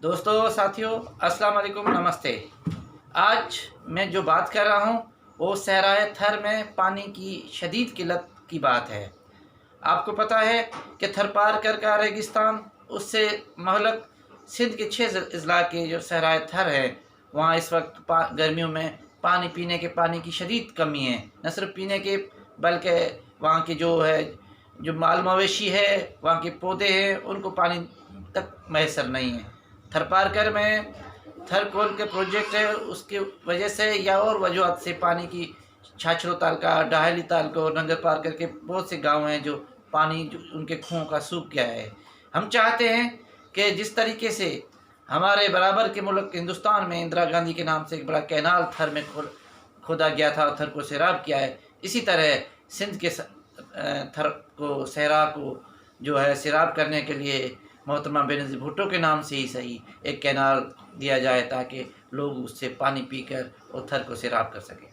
दोस्तों साथियों अस्सलाम वालेकुम, नमस्ते। आज मैं जो बात कर रहा हूँ वो सहराए थर में पानी की शदीद किल्लत की बात है। आपको पता है कि थर पार कर का रेगिस्तान, उससे महलक सिंध के 6 अजला के जो सहराए थर है वहाँ इस वक्त गर्मियों में पीने के पानी की शदीद कमी है। न सिर्फ पीने के बल्कि वहाँ के जो माल मवेशी है, वहाँ के पौधे हैं, उनको पानी तक मैसर नहीं है। थर पारकर में थर कोल के प्रोजेक्ट है, उसकी वजह से या और वजूहत से पानी की छाछरो तालका, डाहली तालको, नंगर पार करके बहुत से गांव हैं जो पानी जो उनके कुओं का सूख गया है। हम चाहते हैं कि जिस तरीके से हमारे बराबर के मुल्क हिंदुस्तान में इंदिरा गांधी के नाम से एक बड़ा कैनाल थर में खोदा गया था, थर को सैराब किया है, इसी तरह सिंध के थर को सहरा को जो है सैराब करने के लिए मोहतरमा बेनज़ीर भुट्टो के नाम से ही सही एक कैनाल दिया जाए ताकि लोग उससे पानी पीकर और थर को सैराब कर सकें।